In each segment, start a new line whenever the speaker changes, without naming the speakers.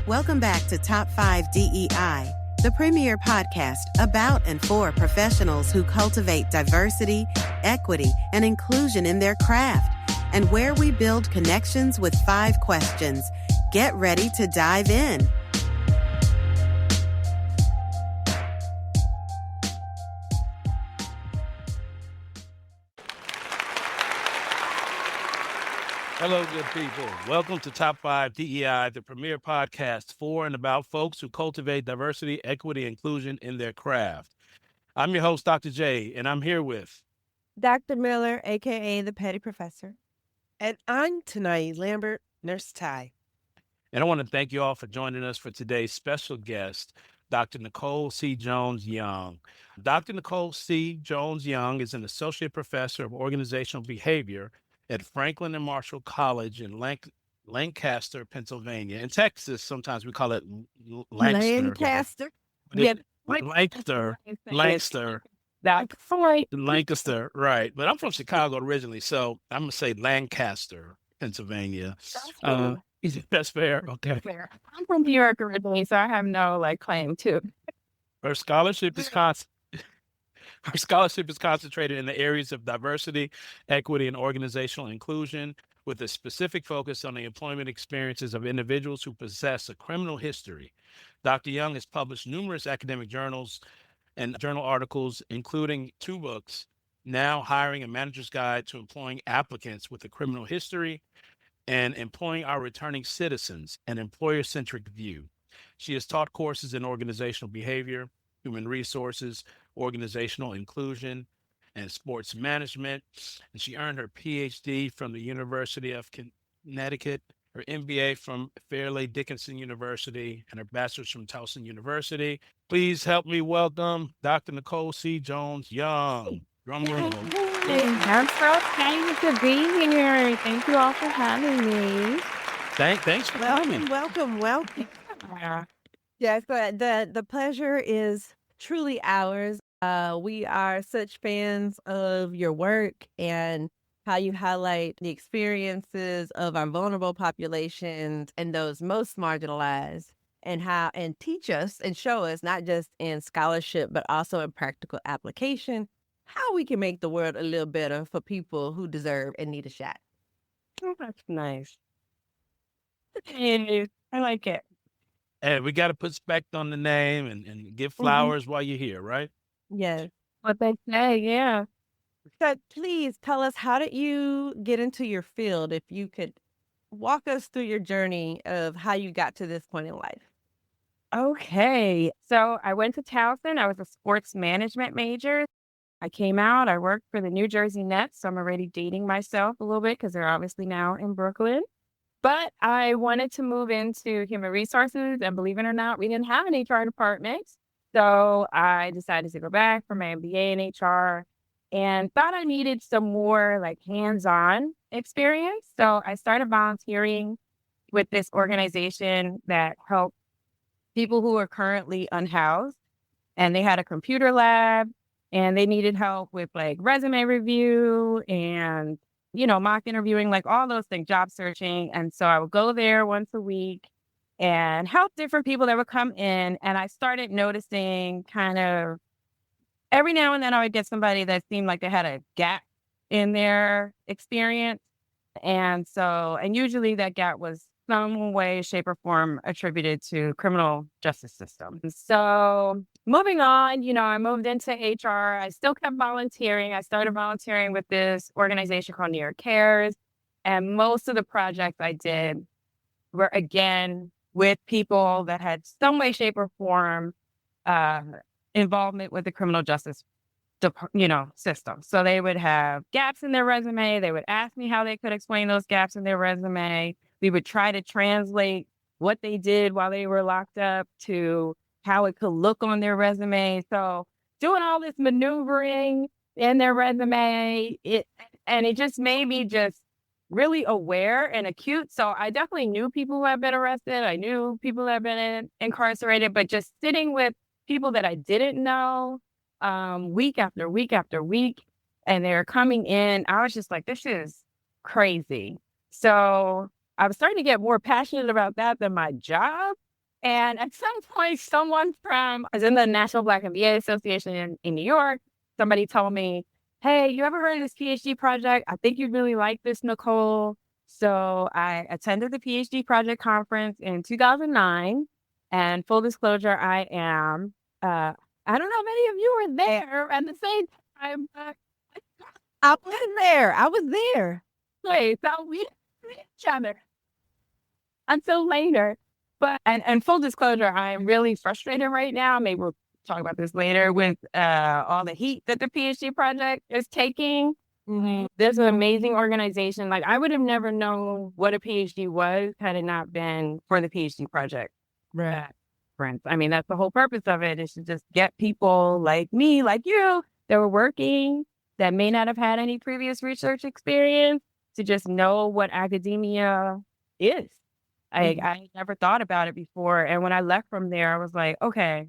Welcome back to Top 5 DEI, the premier podcast about and for professionals who cultivate diversity, equity, and inclusion in their craft, and where we build connections with 5 questions. Get ready to dive in.
Hello, good people. Welcome to Top 5 DEI, the premier podcast for and about folks who cultivate diversity, equity, and inclusion in their craft. I'm your host, Dr. J, and I'm here with
Dr. Miller, a.k.a. the Petty Professor.
And I'm Tanai Lambert, Nurse Ty.
And I want to thank you all for joining us for today's special guest, Dr. Nicole C Jones-Young. Dr. Nicole C Jones-Young is an associate professor of organizational behavior at Franklin and Marshall College in Lancaster, Pennsylvania. In Texas, sometimes we call it Lancaster.
Yeah,
Lancaster.
That's right.
Lancaster, right. But I'm from Chicago originally, so I'm going to say Lancaster, Pennsylvania. That's fair. Okay.
Fair. I'm from New York originally, so I have no claim to.
Her scholarship is concentrated in the areas of diversity, equity, and organizational inclusion, with a specific focus on the employment experiences of individuals who possess a criminal history. Dr. Young has published numerous academic journals and journal articles, including 2 books, Now Hiring a Manager's Guide to Employing Applicants with a Criminal History and Employing Our Returning Citizens, an Employer-Centric View. She has taught courses in organizational behavior, human resources, organizational inclusion, and sports management. And she earned her PhD from the University of Connecticut, her MBA from Fairleigh Dickinson University, and her bachelor's from Towson University. Please help me welcome Dr. Nicole C Jones-Young. Drum roll.
I'm so excited to be here. Thank you all for having me.
Thanks for coming.
Welcome.
Yes, but the pleasure is truly ours. We are such fans of your work and how you highlight the experiences of our vulnerable populations and those most marginalized, and teach us and show us, not just in scholarship, but also in practical application, how we can make the world a little better for people who deserve and need a shot.
Oh, that's nice.
I like it.
And we got to put respect on the name and give flowers while you're here, right?
Yes. What they say, yeah. So please tell us, how did you get into your field? If you could walk us through your journey of how you got to this point in life.
Okay. So I went to Towson. I was a sports management major. I came out, I worked for the New Jersey Nets. So I'm already dating myself a little bit because they're obviously now in Brooklyn. But I wanted to move into human resources. And believe it or not, we didn't have an HR department. So I decided to go back for my MBA in HR and thought I needed some more hands-on experience. So I started volunteering with this organization that helped people who are currently unhoused. And they had a computer lab and they needed help with resume review and, mock interviewing, all those things, job searching. And so I would go there once a week and help different people that would come in. And I started noticing kind of every now and then I would get somebody that seemed like they had a gap in their experience. And usually that gap was some way, shape, or form attributed to criminal justice system. So moving on, I moved into HR. I still kept volunteering. I started volunteering with this organization called New York Cares. And most of the projects I did were, again, with people that had some way, shape, or form involvement with the criminal justice system. So they would have gaps in their resume. They would ask me how they could explain those gaps in their resume. We would try to translate what they did while they were locked up to how it could look on their resume. So doing all this maneuvering in their resume, it just made me just really aware and acute. So I definitely knew people who had been arrested. I knew people who had been incarcerated, but just sitting with people that I didn't know week after week after week, and they're coming in, I was just like, this is crazy. So I was starting to get more passionate about that than my job. And at some point, someone I was in the National Black MBA Association in New York. Somebody told me, hey, you ever heard of this PhD project? I think you'd really like this, Nicole. So I attended the PhD project conference in 2009. And full disclosure, I am, I don't know how many of you were there at the same time.
I wasn't there. I was there.
Wait, so we didn't see each other until later. But and full disclosure, I'm really frustrated right now. Maybe we'll talk about this later with all the heat that the PhD project is taking. There's an amazing organization. Like I would have never known what a PhD was had it not been for the PhD project.
Right.
Friends. I mean, that's the whole purpose of it, is to just get people like me, like you, that were working, that may not have had any previous research experience, to just know what academia is. I never thought about it before. And when I left from there, I was like, okay,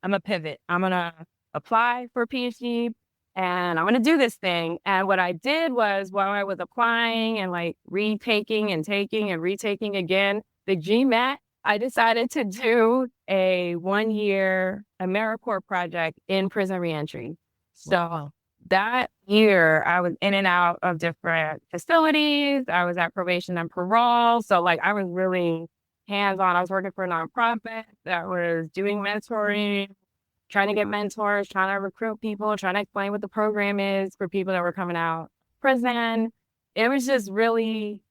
I'm going to pivot. I'm going to apply for a PhD and I'm going to do this thing. And what I did was, while I was applying and like retaking and taking and retaking again, the GMAT, I decided to do a 1-year AmeriCorps project in prison reentry. So that year, I was in and out of different facilities. I was at probation and parole. So like I was really hands-on. I was working for a nonprofit that was doing mentoring, trying to get mentors, trying to recruit people, trying to explain what the program is for people that were coming out of prison. It was just really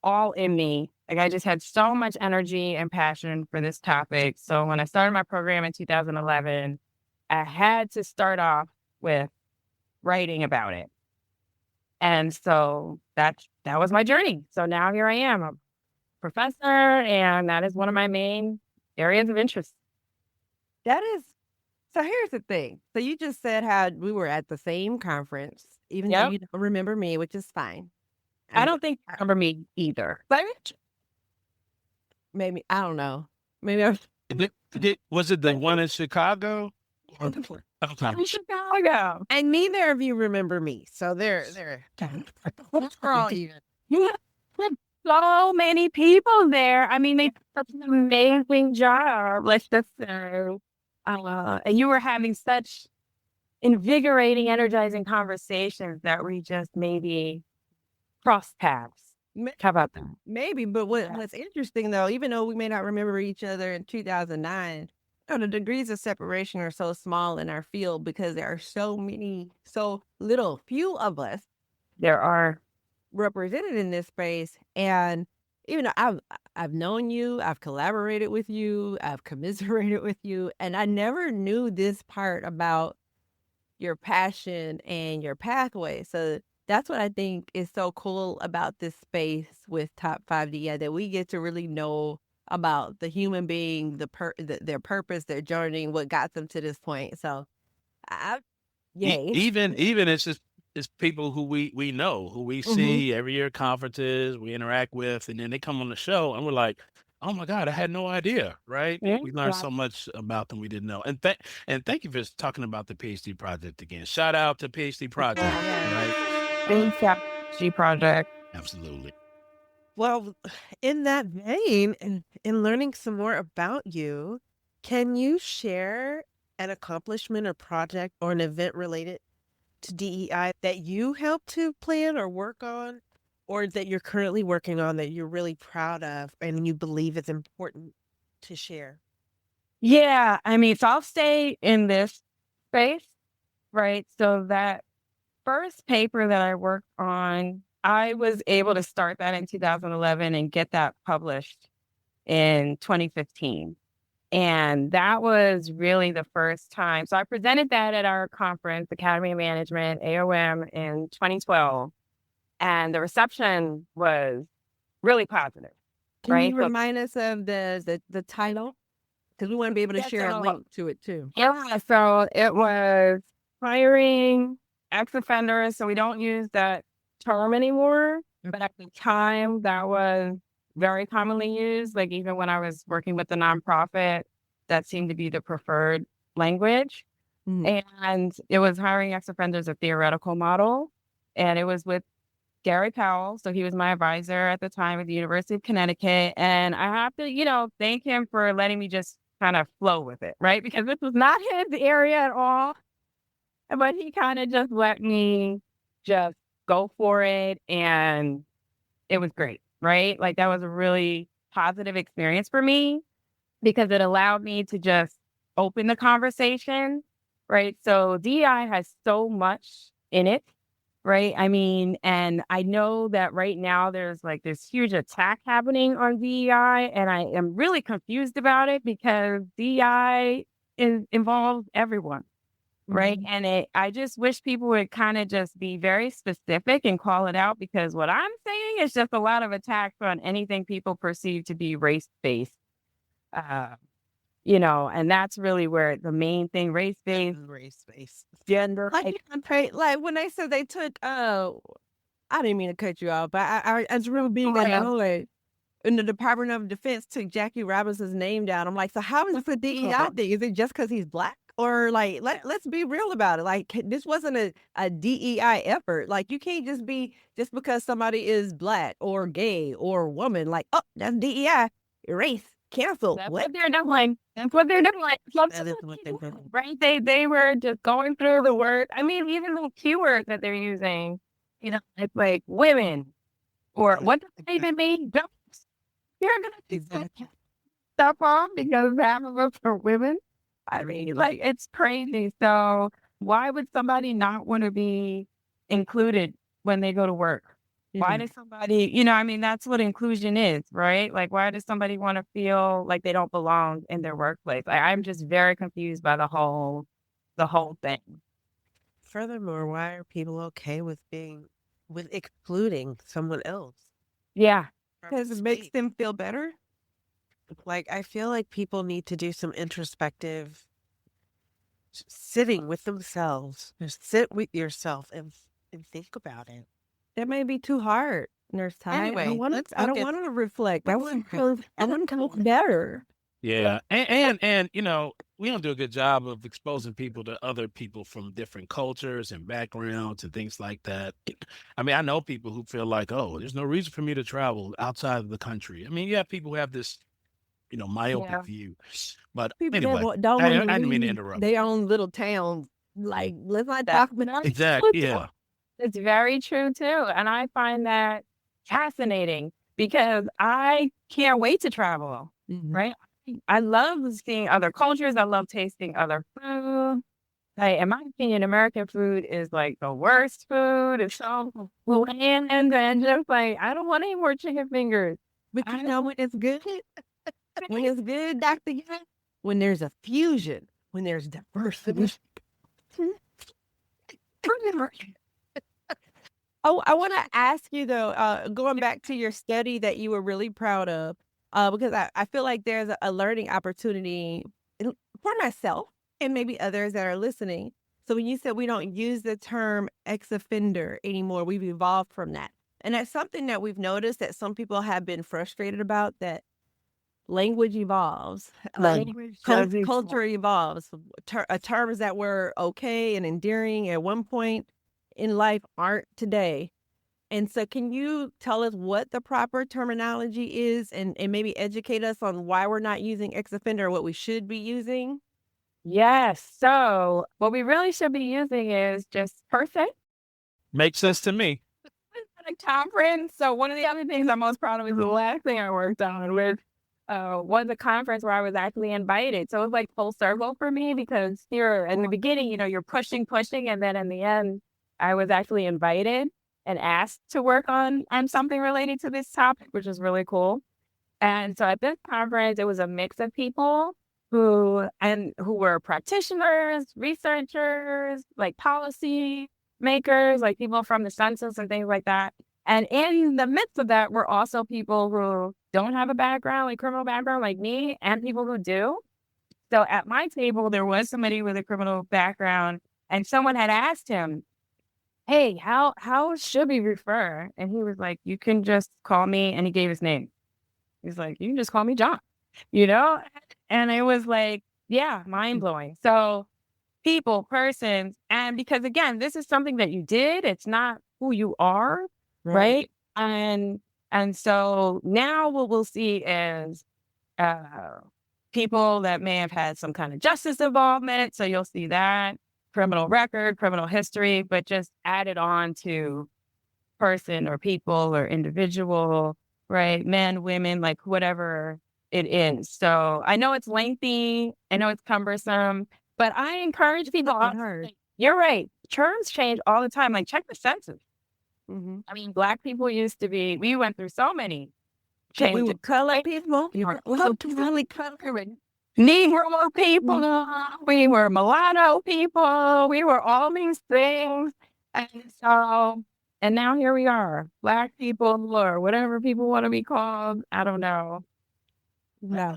all in me. Like I just had so much energy and passion for this topic. So when I started my program in 2011, I had to start off with writing about it. And so that was my journey. So now here I am, a professor, and that is one of my main areas of interest.
So here's the thing. So you just said how we were at the same conference, even though you don't remember me, which is fine.
I don't think you remember me either.
Maybe, I don't know. Maybe I
Was it the one in Chicago?
in Chicago.
And neither of you remember me. So they're we're all even.
So many people there. I mean, they did such an amazing job. Let's just say, and you were having such invigorating, energizing conversations that we just maybe crossed paths. How about that?
maybe, but what's interesting though, even though we may not remember each other in 2009, the degrees of separation are so small in our field because there are so few of us
There are.
represented in this space. And even though I've known you, I've collaborated with you, I've commiserated with you, and I never knew this part about your passion and your pathway. So that's what I think is so cool about this space with Top 5DI, that we get to really know about the human being, their purpose, their journey, what got them to this point. So, yay.
Even it's just it's people who we know, who we see every year at conferences, we interact with, and then they come on the show and we're like, oh my God, I had no idea, right?
Yeah.
We learned so much about them we didn't know. And thank you for talking about the PhD project again. Shout out to PhD project, right?
Thanks, PhD project.
Absolutely.
Well, in that vein, and in learning some more about you, can you share an accomplishment or project or an event related to DEI that you helped to plan or work on, or that you're currently working on that you're really proud of and you believe is important to share?
Yeah, I mean, so I'll stay in this space, right? So that first paper that I worked on, I was able to start that in 2011 and get that published in 2015. And that was really the first time. So I presented that at our conference, Academy of Management, AOM, in 2012. And the reception was really positive.
Can
right?
you remind us of the title? Because we want to be able to share a link to it too.
Yeah, so it was hiring ex-offenders. So we don't use that term anymore. But at the time, that was very commonly used. Like even when I was working with the nonprofit, that seemed to be the preferred language. And it was hiring ex-offenders, a theoretical model. And it was with Gary Powell. So he was my advisor at the time at the University of Connecticut. And I have to, thank him for letting me just kind of flow with it, right? Because this was not his area at all. But he kind of just let me just go for it. And it was great, right? Like that was a really positive experience for me because it allowed me to just open the conversation, right? So DEI has so much in it, right? I mean, and I know that right now there's like this huge attack happening on DEI, and I am really confused about it because DEI involves everyone, right? And I just wish people would kind of just be very specific and call it out because what I'm saying is just a lot of attacks on anything people perceive to be race-based. And that's really where the main thing, race-based, gender.
Like when they said they took, I didn't mean to cut you off, but I just remember being annoyed. And the Department of Defense took Jackie Robinson's name down. I'm like, so how is this a DEI thing? Is it just because he's Black? Or like, let's be real about it. Like, this wasn't a DEI effort. Like, you can't just because somebody is Black or gay or woman, like, oh, that's DEI, race, cancel.
That's what they're doing. That's what they're doing.
That is what they're doing.
Right? They were just going through the word. I mean, even the keywords that they're using, it's like women or what does it even mean? You're going to take stuff off because half of us are women. I mean, like, it's crazy. So why would somebody not want to be included when they go to work? Why does somebody, that's what inclusion is, right? Like, why does somebody want to feel like they don't belong in their workplace? I'm just very confused by the whole thing.
Furthermore, why are people okay with excluding someone else?
Yeah.
Because it makes them feel better.
Like, I feel like people need to do some introspective sitting with themselves. Just sit with yourself and think about it.
That may be too hard, Nurse Ty.
Anyway,
I don't want to reflect. I want to come better.
Yeah. And we don't do a good job of exposing people to other people from different cultures and backgrounds and things like that. I mean, I know people who feel like, oh, there's no reason for me to travel outside of the country. I mean, you have people who have this, myopic view. But
People
anyway,
don't
I
want to
didn't mean to
leave
interrupt.
their own little towns. Like, let's not talk about
Exactly. Yeah.
It's very true too. And I find that fascinating because I can't wait to travel, right? I love seeing other cultures. I love tasting other food. Like, in my opinion, American food is like the worst food. It's so bland and just like, I don't want any more chicken fingers.
But you know when it's good? When it's good, Dr. Young? When there's a fusion, when there's diversity. Oh, I want to ask you though, going back to your study that you were really proud of, because I feel like there's a learning opportunity for myself and maybe others that are listening. So when you said we don't use the term ex-offender anymore, we've evolved from that. And that's something that we've noticed that some people have been frustrated about, that language evolves, culture evolves. Terms that were okay and endearing at one point in life aren't today. And so can you tell us what the proper terminology is and maybe educate us on why we're not using ex-offender or what we should be using?
Yes. So what we really should be using is just person.
Makes sense to me.
At a conference. So one of the other things I'm most proud of is the last thing I worked on was a conference where I was actually invited. So it was like full circle for me because here in the beginning, you're pushing, and then in the end, I was actually invited and asked to work on something related to this topic, which is really cool. And so at this conference, it was a mix of people who were practitioners, researchers, like policy makers, like people from the census and things like that. And in the midst of that were also people who don't have a background, like criminal background like me, and people who do. So at my table, there was somebody with a criminal background, and someone had asked him, hey, how should we refer? And he was like, you can just call me, and he gave his name. He's like, you can just call me John, And it was like, yeah, mind-blowing. So people, persons, and because again, this is something that you did, it's not who you are. right? And so now what we'll see is people that may have had some kind of justice involvement. So you'll see that criminal record, criminal history, but just added on to person or people or individual, right? Men, women, like whatever it is. So I know it's lengthy, I know it's cumbersome, but I encourage people. You're right. Terms change all the time. Like check the census. I mean, Black people used to be, we went through so many changes.
We were colored people. We were really colored.
Negro people, we were mulatto people, we were all these things. And now here we are, Black people or whatever people want to be called. I don't know.
No.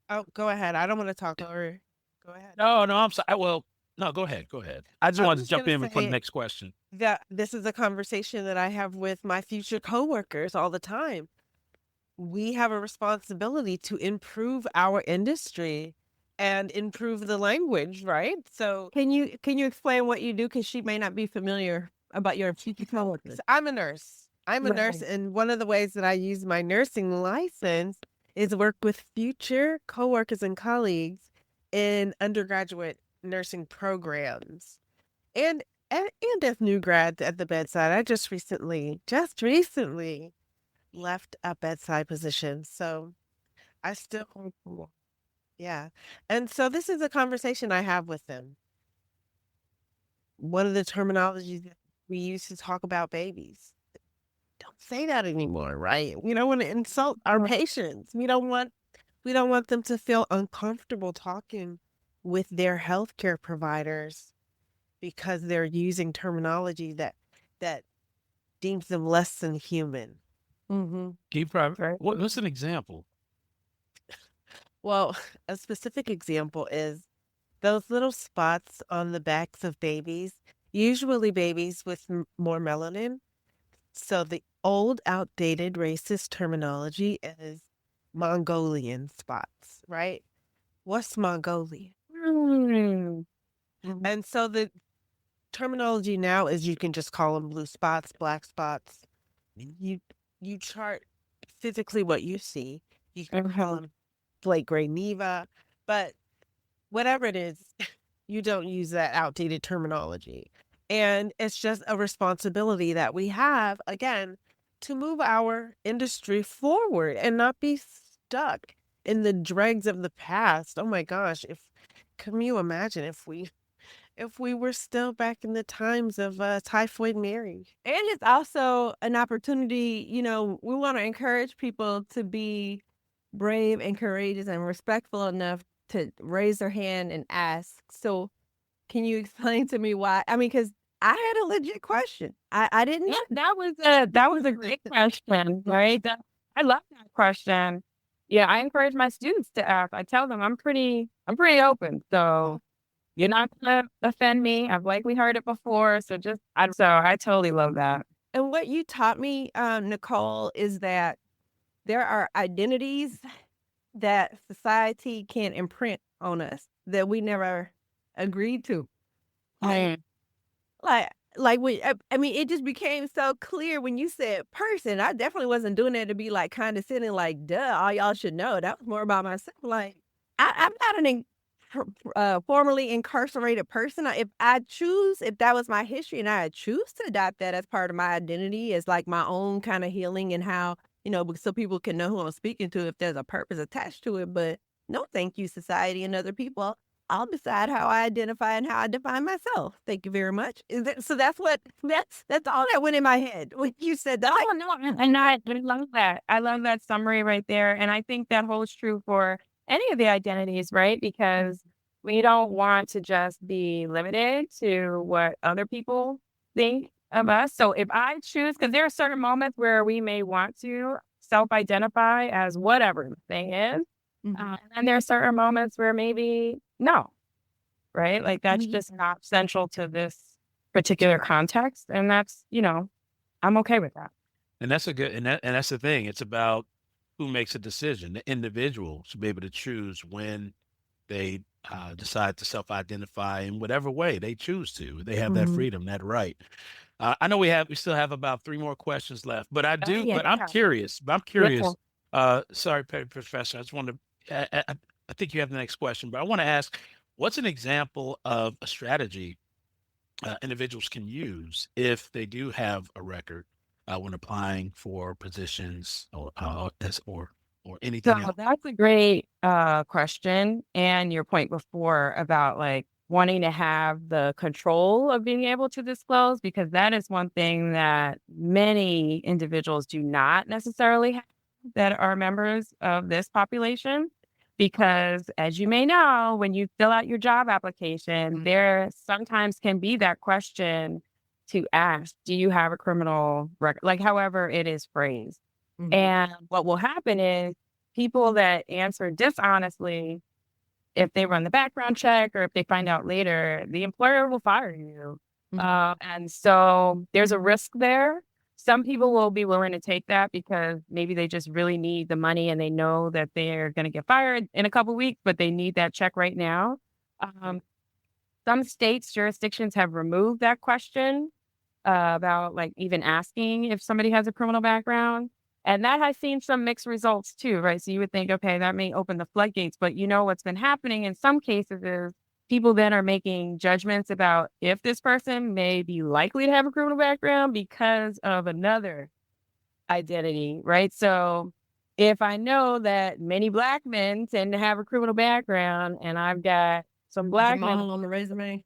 Oh, go ahead. I don't want to talk over. Go ahead.
No, I'm sorry. Well, no, go ahead. I just wanted to jump in before the next question.
This is a conversation that I have with my future coworkers all the time. We have a responsibility to improve our industry and improve the language, right? So
Can you explain what you do? Because she may not be familiar about your future coworkers.
I'm a nurse. I'm a nurse, and one of the ways that I use my nursing license is work with future coworkers and colleagues in undergraduate nursing programs, and as new grads at the bedside. I just recently left a bedside position, so I still, yeah. And so this is a conversation I have with them. One of the terminologies that we use to talk about babies. Don't say that anymore, right? We don't want to insult our patients. We don't want them to feel uncomfortable talking with their healthcare providers because they're using terminology that deems them less than human.
What's an example?
Well, a specific example is those little spots on the backs of babies, usually babies with more melanin. So the old, outdated racist terminology is Mongolian spots, right? What's Mongolian? And so the terminology now is you can just call them blue spots, black spots. You chart physically what you see. You can call them flake gray neva, but whatever it is, you don't use that outdated terminology. And it's just a responsibility that we have, again, to move our industry forward and not be stuck in the dregs of the past. Oh my gosh, can you imagine if we were still back in the times of Typhoid Mary?
And it's also an opportunity, we want to encourage people to be brave and courageous and respectful enough to raise their hand and ask. So can you explain to me why? I mean, because I had a legit question. I didn't.
Yeah, that was a great question, right? I love that question. Yeah, I encourage my students to ask. I tell them I'm pretty open. So you're not gonna offend me. I've likely heard it before. So I totally love that.
And what you taught me, Nicole, is that there are identities that society can imprint on us that we never agreed to. I mean, it just became so clear when you said person. I definitely wasn't doing that to be like condescending, like, duh, all y'all should know. That was more about myself. Like, I'm not an formerly incarcerated person. If that was my history and I choose to adopt that as part of my identity, as like my own kind of healing and how, so people can know who I'm speaking to if there's a purpose attached to it. But no, thank you, society and other people. I'll decide how I identify and how I define myself. Thank you very much. So that's all that went in my head when you said that.
Oh, no, and I love that. I love that summary right there. And I think that holds true for any of the identities, right? Because we don't want to just be limited to what other people think of us. So if I choose, because there are certain moments where we may want to self-identify as whatever the thing is. And there are certain moments where maybe no, right? Like that's just not central to this particular context. And that's, I'm okay with that.
And that's and that's the thing. It's about who makes a decision. The individual should be able to choose when they decide to self-identify in whatever way they choose to. They have that freedom, that right. I know we still have about 3 more questions left, but
Yeah.
but I'm curious.
Listen.
Sorry, Professor, I just wanted to, I think you have the next question, but I want to ask, what's an example of a strategy individuals can use if they do have a record when applying for positions or
So
anything else?
that's a great question. And your point before about like wanting to have the control of being able to disclose, because that is one thing that many individuals do not necessarily have that are members of this population. Because as you may know, when you fill out your job application, there sometimes can be that question to ask, do you have a criminal record? Like, however it is phrased. And what will happen is people that answer dishonestly, if they run the background check or if they find out later, the employer will fire you. And so there's a risk there. Some people will be willing to take that because maybe they just really need the money and they know that they're going to get fired in a couple weeks, but they need that check right now. Some states, jurisdictions have removed that question about like even asking if somebody has a criminal background. And that has seen some mixed results too, right? So you would think, okay, that may open the floodgates, but you know what's been happening in some cases is people then are making judgments about if this person may be likely to have a criminal background because of another identity, right? So if I know that many Black men tend to have a criminal background and I've got some Black men
on the resume.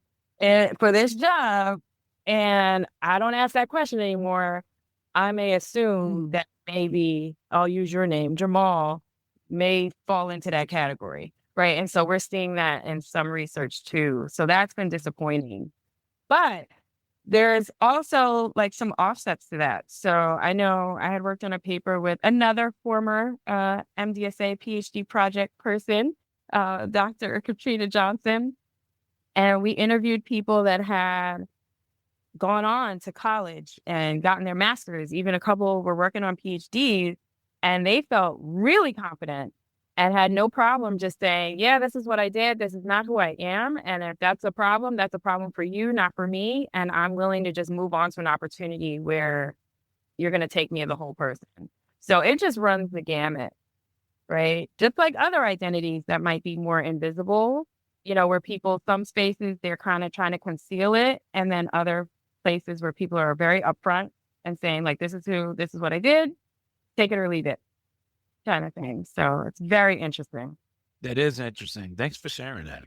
for this job and I don't ask that question anymore, I may assume that maybe I'll use your name, Jamal, may fall into that category, right? And so we're seeing that in some research too. So that's been disappointing. But there's also like some offsets to that. So I know I had worked on a paper with another former MDSA PhD project person, Dr. Katrina Johnson, and we interviewed people that had gone on to college and gotten their master's. Even a couple were working on PhDs, and they felt really confident and had no problem just saying, yeah, this is what I did. This is not who I am. And if that's a problem for you, not for me. And I'm willing to just move on to an opportunity where you're going to take me as a whole person. So it just runs the gamut, right? Just like other identities that might be more invisible, you know, where people, some spaces, they're kind of trying to conceal it. And then other places where people are very upfront and saying like, this is what I did, take it or leave it kind of thing. So it's very interesting.
That is interesting. Thanks for sharing that.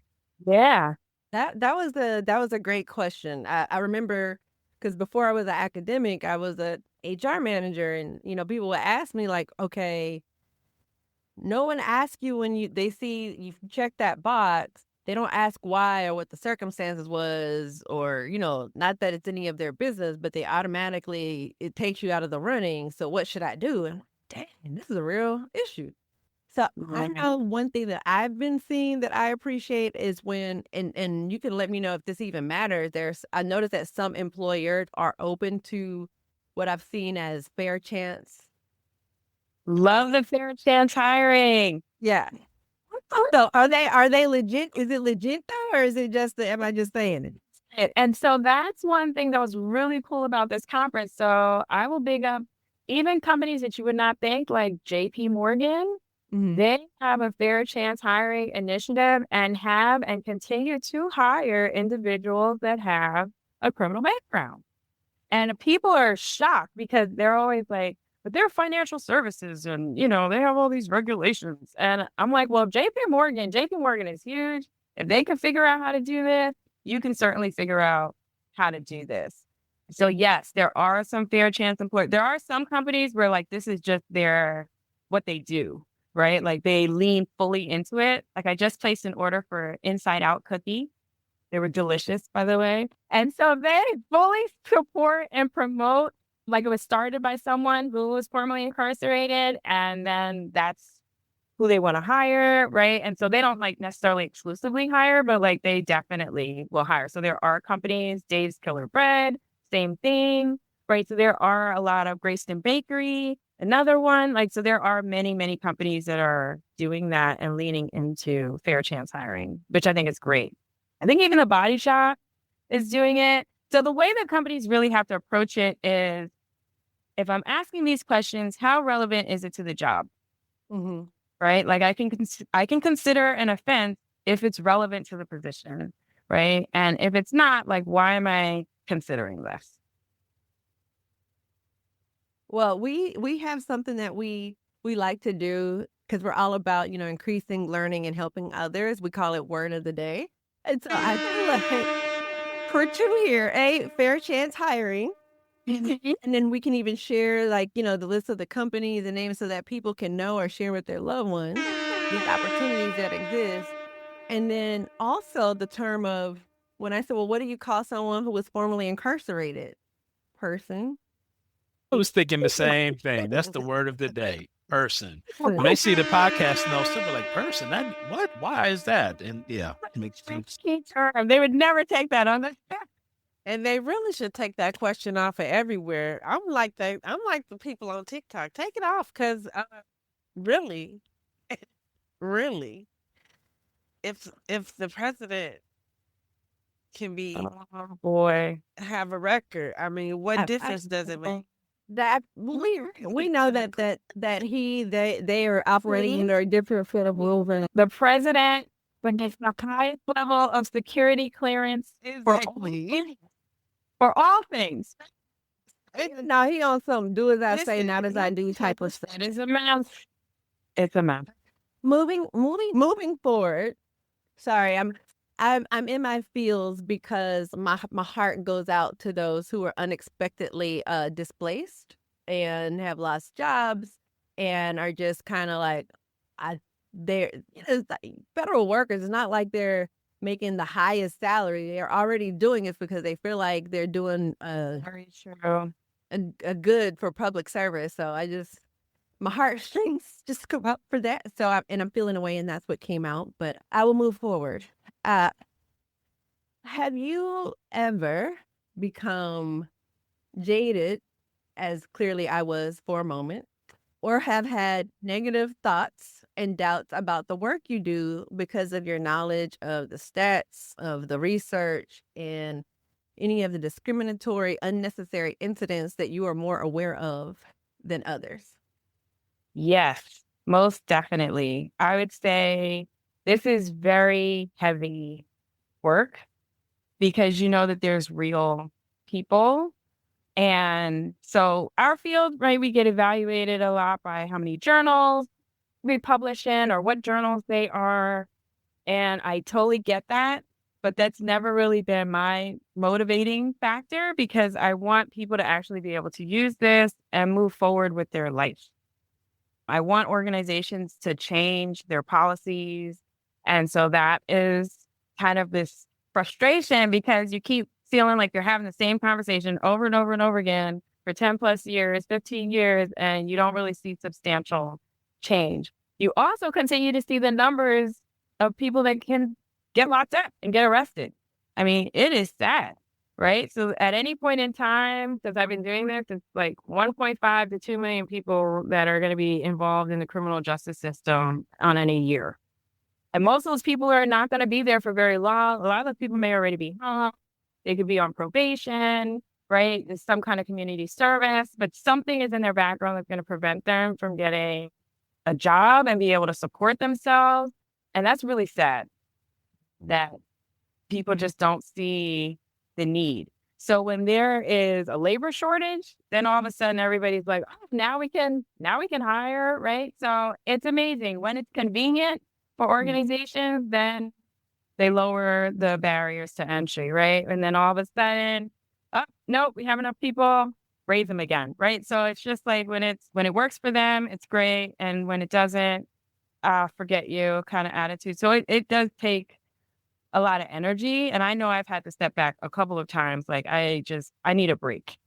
Yeah.
That was a great question. I remember because before I was an academic, I was a HR manager, and people would ask me like, okay, no one asks you when they see you check that box. They don't ask why or what the circumstances was, or not that it's any of their business, but they automatically, it takes you out of the running. So what should I do? And I'm like, dang, this is a real issue. So I know one thing that I've been seeing that I appreciate is when, and you can let me know if this even matters. I noticed that some employers are open to what I've seen as fair chance.
Love the fair chance hiring.
Yeah. So are they legit? Is it legit though, or is it just am I just saying it?
And so that's one thing that was really cool about this conference. So I will big up even companies that you would not think, like JP Morgan. They have a fair chance hiring initiative and have and continue to hire individuals that have a criminal background. And people are shocked because they're always like, but they're financial services and, they have all these regulations. And I'm like, well, JP Morgan is huge. If they can figure out how to do this, you can certainly figure out how to do this. So yes, there are some fair chance employers. There are some companies where like, this is just what they do, right? Like they lean fully into it. Like I just placed an order for Inside Out cookie. They were delicious, by the way. And so they fully support and promote, like it was started by someone who was formerly incarcerated, and then that's who they want to hire, right? And so they don't like necessarily exclusively hire, but like they definitely will hire. So there are companies, Dave's Killer Bread, same thing, right? So there are a lot of Greyston Bakery, another one. Like, so there are many, many companies that are doing that and leaning into fair chance hiring, which I think is great. I think even the Body Shop is doing it. So the way that companies really have to approach it is, if I'm asking these questions, how relevant is it to the job?
Mm-hmm.
Right? Like I can consider an offense if it's relevant to the position, right? And if it's not, like, why am I considering this?
Well, we have something that we like to do because we're all about, increasing learning and helping others. We call it Word of the Day. And so I feel like for two here, fair chance hiring. And then we can even share, like, the list of the company, the names, so that people can know or share with their loved ones these opportunities that exist. And then also the term of, when I said, well, what do you call someone who was formerly incarcerated? Person.
I was thinking the same thing. That's the word of the day. Person. When they see the podcast notes, they'll be like, person? What? Why is that? And yeah, it makes sense.
They would never take that on the.
And they really should take that question off of everywhere. I'm like the people on TikTok. Take it off, because really, really, if the president can be
Oh boy.
have a record, I mean, what difference does it make?
That we know that they are operating under a different set of rules. And
The president, when it's the highest level of security clearance
Exactly.
for all things.
no, he on some do as I say,
Listen,
not as I do type of stuff.
It is a mess. It's a mess.
Moving forward. Sorry, I'm in my feels because my heart goes out to those who are unexpectedly displaced and have lost jobs and are just kind of like, they're like federal workers. It's not like they're making the highest salary. They're already doing it because they feel like they're doing
Very true.
a good for public service. So my heartstrings just go up for that. So I'm feeling away, and that's what came out. But I will move forward. Have you ever become jaded, as clearly I was for a moment, or have had negative thoughts and doubts about the work you do because of your knowledge of the stats, of the research, and any of the discriminatory, unnecessary incidents that you are more aware of than others?
Yes, most definitely. I would say this is very heavy work because you know that there's real people. And so our field, right, we get evaluated a lot by how many journals we publish in or what journals they are. And I totally get that. But that's never really been my motivating factor because I want people to actually be able to use this and move forward with their life. I want organizations to change their policies. And so that is kind of this frustration because you keep feeling like you're having the same conversation over and over and over again for 10 plus years, 15 years, and you don't really see substantial change. You also continue to see the numbers of people that can get locked up and get arrested. I mean, it is sad, right? So at any point in time, because I've been doing this, it's like 1.5 to 2 million people that are going to be involved in the criminal justice system on any year. And most of those people are not going to be there for very long. A lot of those people may already be home. They could be on probation, right? There's some kind of community service, but something is in their background that's going to prevent them from getting a job and be able to support themselves. And that's really sad that people just don't see the need. So when there is a labor shortage, then all of a sudden everybody's like, oh, now we can hire, right? So it's amazing. When it's convenient for organizations, then they lower the barriers to entry, right? And then all of a sudden, oh, nope, we have enough people, raise them again, right? So it's just like when it works for them, it's great. And when it doesn't, forget you kind of attitude. So it does take a lot of energy. And I know I've had to step back a couple of times. Like I need a break.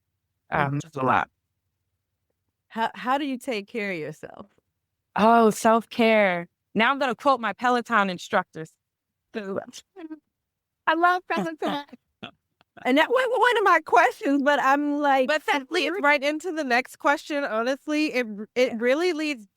Just a lot.
How do you take care of yourself?
Oh, self-care. Now I'm going to quote my Peloton instructors. I love Peloton.
And that was one of my questions, but I'm like,
But that leads right into the next question. Honestly, it really leads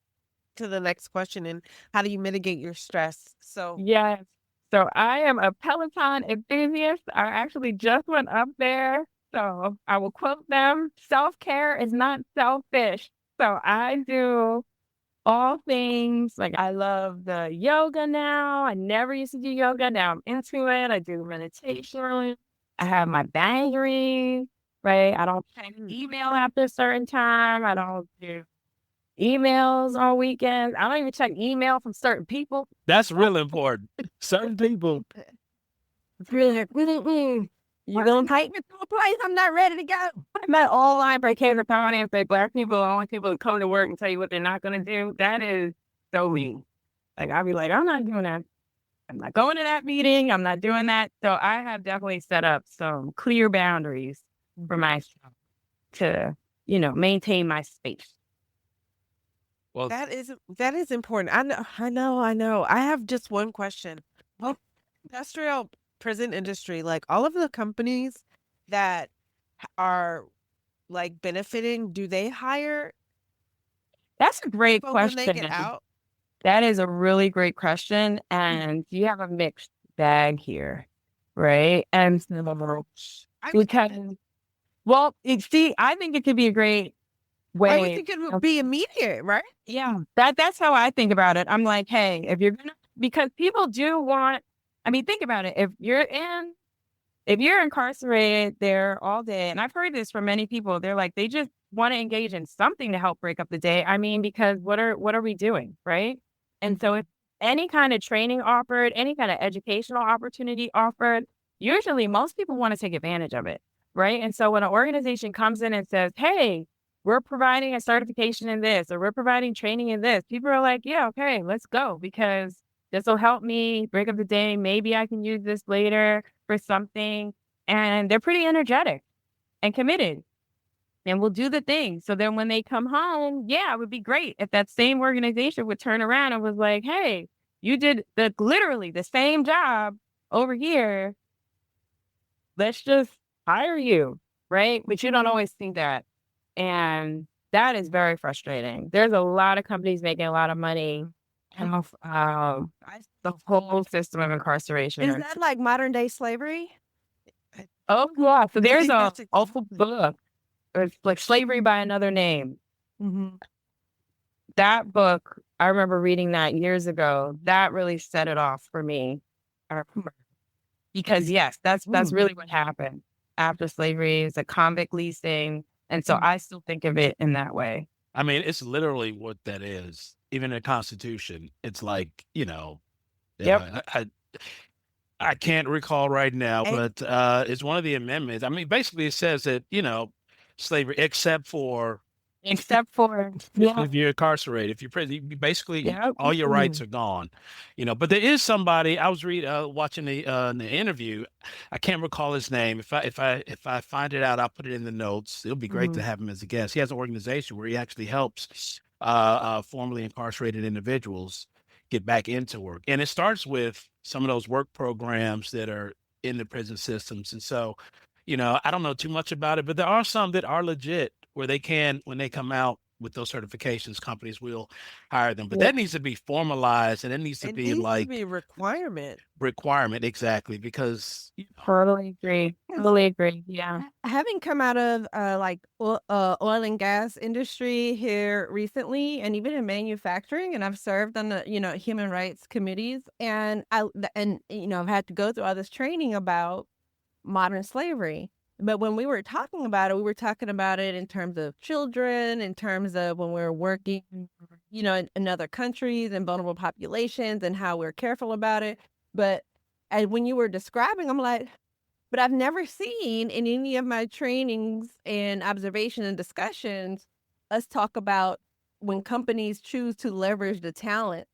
to the next question. And how do you mitigate your stress? So
Yes. So I am a Peloton enthusiast. I actually just went up there. So I will quote them. Self-care is not selfish. So I do all things. Like I love the yoga now. I never used to do yoga. Now I'm into it. I do meditation. I have my boundaries, right? I don't check email after a certain time. I don't do emails on weekends. I don't even check email from certain people.
That's real important. Certain people.
It's really, you don't take me to a place I'm not ready to go. I'm at all line breakers upon and say Black people are the only people who come to work and tell you what they're not going to do. That is so mean. Like, I'll be like, I'm not doing that. I'm not going to that meeting. I'm not doing that. So I have definitely set up some clear boundaries for myself to, maintain my space.
Well,
That is important. I know. I have just one question. Well, industrial prison industry, like all of the companies that are like benefiting, do they hire
That's a great
people when they get
question.
out?
That is a really great question. And you have a mixed bag here, right? And
I
because, I think it could be a great
would
way.
think it would be immediate, right?
Yeah, that's how I think about it. I'm like, hey, if you're gonna, because people do want, think about it. If you're incarcerated there all day, and I've heard this from many people, they're like, they just want to engage in something to help break up the day. Because what are we doing, right? And so if any kind of training offered, any kind of educational opportunity offered, usually most people want to take advantage of it, right? And so when an organization comes in and says, hey, we're providing a certification in this, or we're providing training in this, people are like, yeah, okay, let's go, because this will help me break up the day. Maybe I can use this later for something. And they're pretty energetic and committed and will do the thing. So then when they come home, yeah, it would be great if that same organization would turn around and was like, hey, you did literally the same job over here. Let's just hire you, right? But you don't always see that. And that is very frustrating. There's a lot of companies making a lot of money off the whole system of incarceration.
Is that like modern day slavery?
Oh, yeah. So there's a
that's
awful book. It's like Slavery by Another Name.
Mm-hmm.
That book, I remember reading that years ago. That really set it off for me. Because yes, that's really what happened after slavery. Is a convict leasing. And so I still think of it in that way.
it's literally what that is. Even in the Constitution, it's like,
Yep.
I can't recall right now,
And-
but it's one of the amendments. Basically it says that, slavery, except for
If
you're incarcerated, if you're prison, basically all your rights are gone, But there is somebody I was watching the interview. I can't recall his name. If I find it out, I'll put it in the notes. It'll be great to have him as a guest. He has an organization where he actually helps formerly incarcerated individuals get back into work, and it starts with some of those work programs that are in the prison systems. And so, I don't know too much about it, but there are some that are legit where they can, when they come out with those certifications, companies will hire them. But that needs to be formalized, and it needs to be like
a requirement.
Exactly, because
Totally agree. Yeah.
Having come out of oil and gas industry here recently, and even in manufacturing, and I've served on the human rights committees, and I've had to go through all this training about modern slavery. But when we were talking about it, we were talking about it in terms of children, in terms of when we're working, in other countries and vulnerable populations, and how we're careful about it. But when you were describing, I'm like, but I've never seen in any of my trainings and observations and discussions us talk about when companies choose to leverage the talents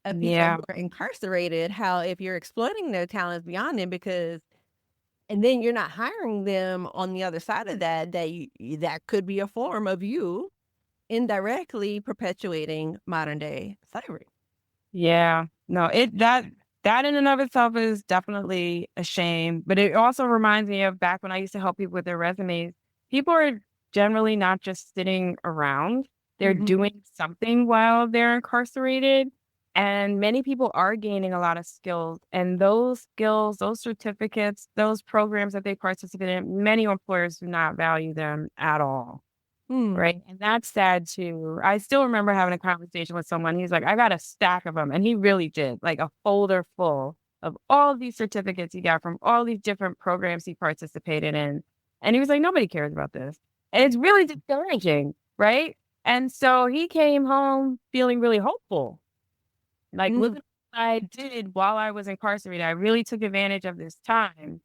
of people who are incarcerated, how if you're exploiting their talents beyond them, and then you're not hiring them on the other side of that, that could be a form of you indirectly perpetuating modern day slavery.
Yeah. No, that in and of itself is definitely a shame. But it also reminds me of back when I used to help people with their resumes. People are generally not just sitting around. They're doing something while they're incarcerated. And many people are gaining a lot of skills. And those skills, those certificates, those programs that they participate in, many employers do not value them at all. Right. And that's sad too. I still remember having a conversation with someone. He's like, I got a stack of them. And he really did, like a folder full of all these certificates he got from all these different programs he participated in. And he was like, nobody cares about this. And it's really discouraging. Right. And so he came home feeling really hopeful. Like, look at what I did while I was incarcerated. I really took advantage of this time.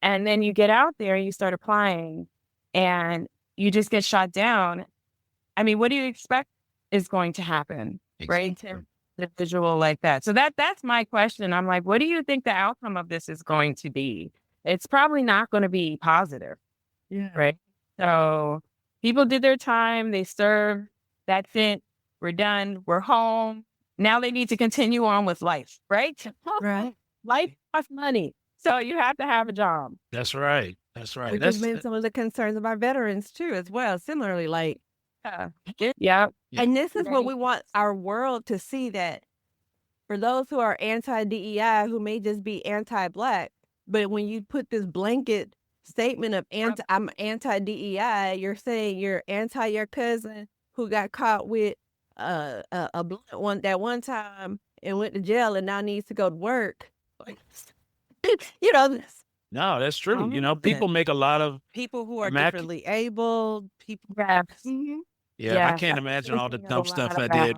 And then you get out there and you start applying and you just get shot down. I mean, what do you expect is going to happen, right? To an individual like that. So that's my question. I'm like, what do you think the outcome of this is going to be? It's probably not going to be positive.
Yeah.
Right. So people did their time. They served. That's it. We're done. We're home. Now they need to continue on with life, right?
Right.
Life costs money. So you have to have a job.
That's right. That's right.
Which has been some of the concerns of our veterans too, as well. Similarly, like,
Yeah.
and this is what we want our world to see, that for those who are anti-DEI, who may just be anti-Black, but when you put this blanket statement of I'm anti-DEI, you're saying you're anti your cousin who got caught with a blunt one time and went to jail and now needs to go to work. You know,
No, that's true. You know, people make a lot of
people who are differently abled, people.
I can't imagine all the dumb stuff I did,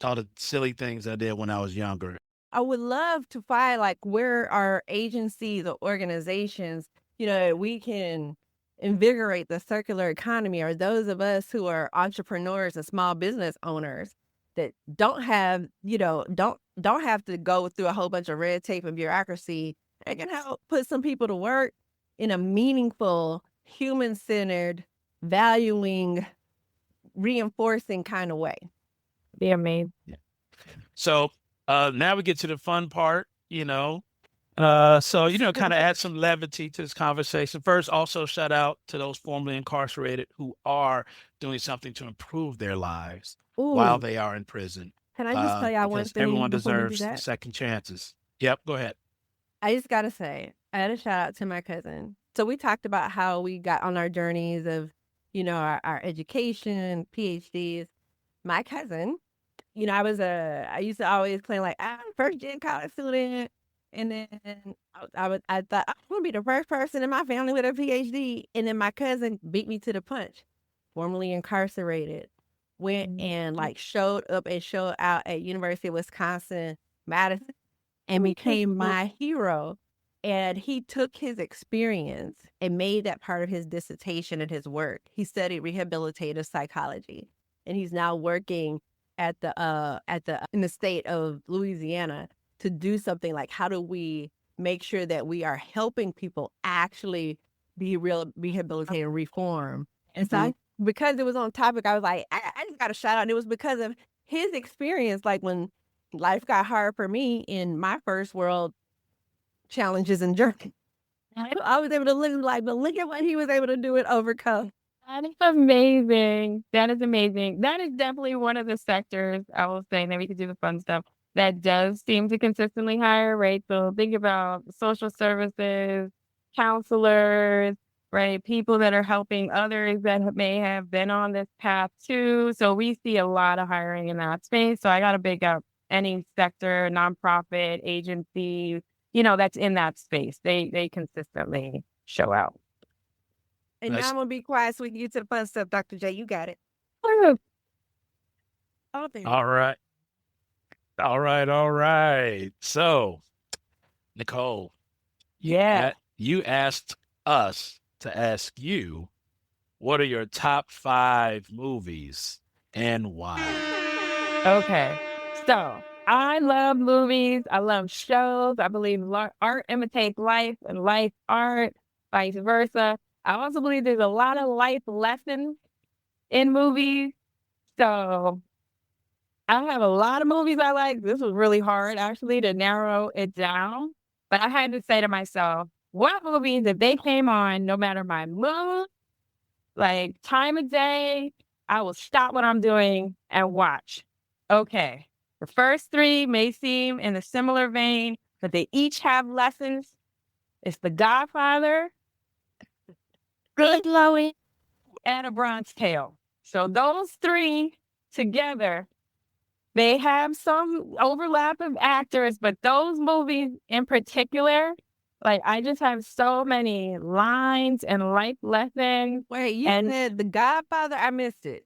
all the silly things I did when I was younger.
I would love to find like where our agencies or organizations, you know, we can invigorate the circular economy, or those of us who are entrepreneurs and small business owners that don't have, you know, don't have to go through a whole bunch of red tape and bureaucracy. It can help put some people to work in a meaningful, human-centered, valuing, reinforcing kind of way.
Be amazing.
Yeah. So now we get to the fun part, you know. So, you know, kind of add some levity to this conversation. First, also shout out to those formerly incarcerated who are doing something to improve their lives while they are in prison.
Can I just tell y'all one thing?
Everyone deserves second chances. Yep, go ahead.
I just got to say, I had a shout out to my cousin. So we talked about how we got on our journeys of, you know, our education, PhDs. My cousin, you know, I used to always claim like, I'm a first-gen college student. And then I thought, I'm going to be the first person in my family with a PhD. And then my cousin beat me to the punch, formerly incarcerated, went and like showed up and showed out at University of Wisconsin, Madison, and became my hero. And he took his experience and made that part of his dissertation and his work. He studied rehabilitative psychology, and he's now working in the state of Louisiana to do something like, how do we make sure that we are helping people actually be rehabilitated and reform? And so because it was on topic, I was like, I just got a shout out. And it was because of his experience, like when life got hard for me in my first world challenges and journey. I was able to look at what he was able to do and overcome.
That is amazing. That is amazing. That is definitely one of the sectors, I will say, that we could do the fun stuff, that does seem to consistently hire, right? So think about social services, counselors, right? People that are helping others that may have been on this path too. So we see a lot of hiring in that space. So I got to big up any sector, nonprofit, agency, you know, that's in that space. They consistently show out.
And now I'm going to be quiet so we can get to the fun stuff. Dr. J, you got it.
All right. All right. So, Nicole, you asked us to ask you, what are your top 5 movies and why?
Okay. So I love movies. I love shows. I believe art imitates life and life art, vice versa. I also believe there's a lot of life lessons in movies. So I have a lot of movies I like. This was really hard, actually, to narrow it down. But I had to say to myself, what movies, if they came on, no matter my mood, like time of day, I will stop what I'm doing and watch. Okay. The first three may seem in a similar vein, but they each have lessons. It's The Godfather, Good Louie, and A Bronx Tale. So those three together, they have some overlap of actors, but those movies in particular, like I just have so many lines and life lessons.
Wait, you
And
said The Godfather? I missed it.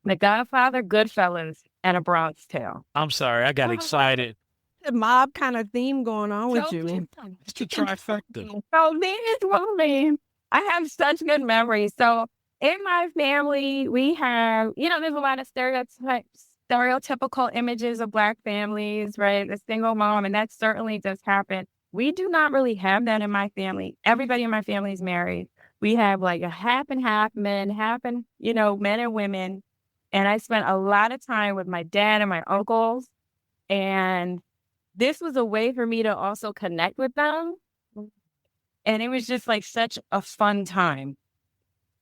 The Godfather, Goodfellas, and A Bronx Tale.
I'm sorry, I got excited.
The mob kind of theme going on with you.
It's the trifecta.
So these movies, I have such good memories. So in my family, we have, there's a lot of stereotypical images of Black families, right? A single mom, and that certainly does happen. We do not really have that in my family. Everybody in my family is married. We have like a half and half men, men and women. And I spent a lot of time with my dad and my uncles. And this was a way for me to also connect with them. And it was just like such a fun time.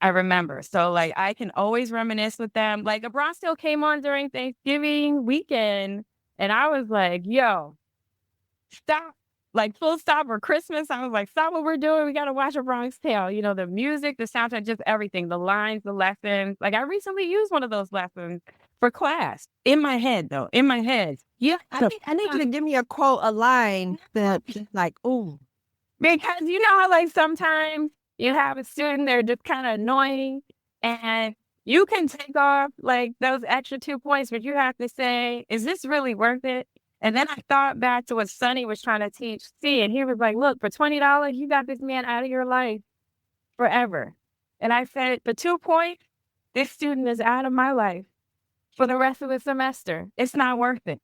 I remember. So like I can always reminisce with them. Like A Bronx Tale came on during Thanksgiving weekend. And I was like, yo, stop. Like full stop, or Christmas. I was like, stop what we're doing. We got to watch A Bronx Tale. The music, the soundtrack, just everything, the lines, the lessons. Like I recently used one of those lessons for class in my head, though, in my head. Yeah.
I need you to give me a quote, a line that like, ooh.
Because how like sometimes you have a student, they're just kind of annoying and you can take off like those extra 2 points, but you have to say, is this really worth it? And then I thought back to what Sonny was trying to teach C, and he was like, look, for $20, you got this man out of your life forever. And I said, for 2 points, this student is out of my life for the rest of the semester. It's not worth it.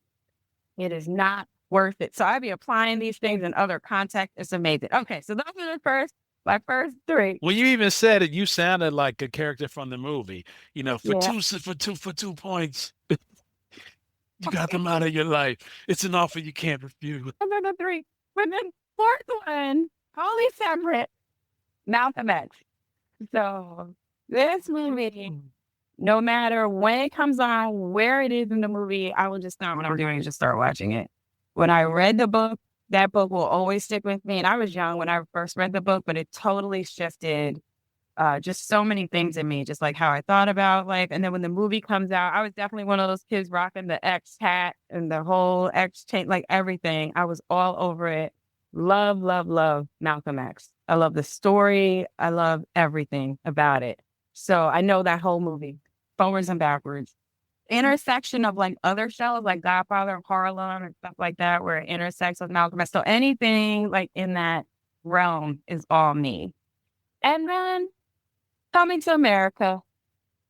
It is not worth it. So I'd be applying these things in other contexts. It's amazing. Okay, so those are my first three.
When you even said it, you sounded like a character from the movie. For
Yeah.
2 points. You got them out of your life. It's an offer you can't refuse.
And then the three. But then fourth one, totally separate, Malcolm X. So this movie, no matter when it comes on, where it is in the movie, I will just stop what I'm doing and just start watching it. When I read the book, that book will always stick with me. And I was young when I first read the book, but it totally shifted just so many things in me, just like how I thought about life. And then when the movie comes out, I was definitely one of those kids rocking the X hat and the whole X chain, like everything. I was all over it. Love, love, love Malcolm X. I love the story. I love everything about it. So I know that whole movie, forwards and backwards. Intersection of like other shows like Godfather of Harlem and stuff like that, where it intersects with Malcolm X. So anything like in that realm is all me. And then Coming to America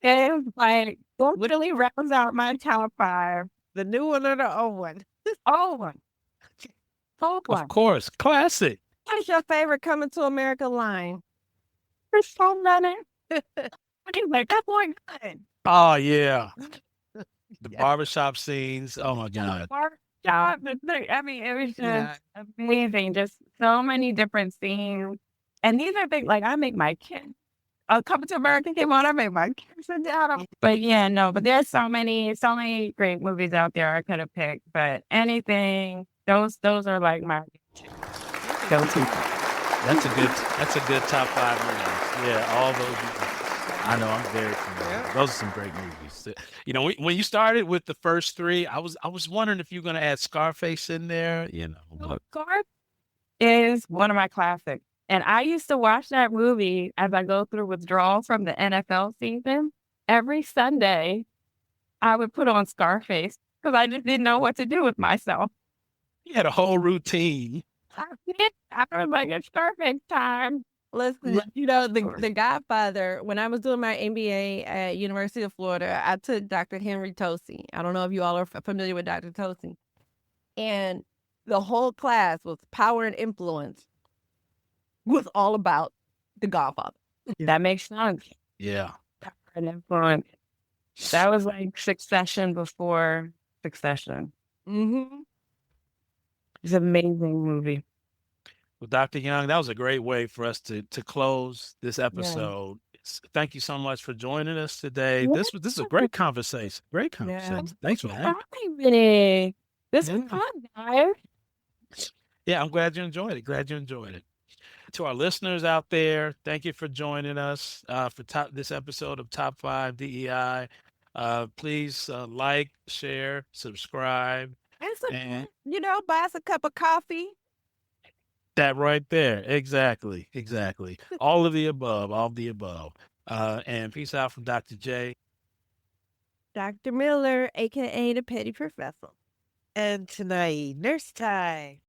is like literally rounds out my top 5.
The new one or the old one?
Old one. Old one.
Of course, classic.
What's your favorite Coming to America line?
There's so many. He's like, that boy good.
Oh yeah, the barbershop scenes. Oh my God.
I mean, it was just amazing. Just so many different scenes. And these are things like I make my kids. Coming to America came on, I made my kids sit down. But but there's so many great movies out there I could have picked. But anything, those are like my go-to.
That's a good top 5 movies. Yeah, all those movies. I know, I'm very familiar.
Yeah.
Those are some great movies. When you started with the first 3, I was wondering if you were going to add Scarface in there. But
Scarface is one of my classics. And I used to watch that movie as I go through withdrawal from the NFL season. Every Sunday, I would put on Scarface because I just didn't know what to do with myself.
you had a whole routine.
I was like, it's Scarface time.
Listen, the Godfather, when I was doing my MBA at University of Florida, I took Dr. Henry Tosi. I don't know if you all are familiar with Dr. Tosi. And the whole class was Power and Influence. Was all about the Godfather.
That makes sense.
Yeah.
Power and Influence. That was like Succession before Succession.
Mm-hmm.
It's an amazing movie.
Well, Dr. Young, that was a great way for us to close this episode. Thank you so much for joining us today.
Yeah.
This is a great conversation. Great
Yeah.
conversation. Thanks for having
Me. This was
me.
fun, guys.
Yeah, I'm glad you enjoyed it. Glad you enjoyed it. To our listeners out there, thank you for joining us for this episode of Top 5 DEI. Please like, share, subscribe, and
Buy us a cup of coffee.
that right there. Exactly. Exactly. All of the above. All of the above. And peace out from Dr. J.
Dr. Miller, aka the Petty Professor.
And tonight, nurse time.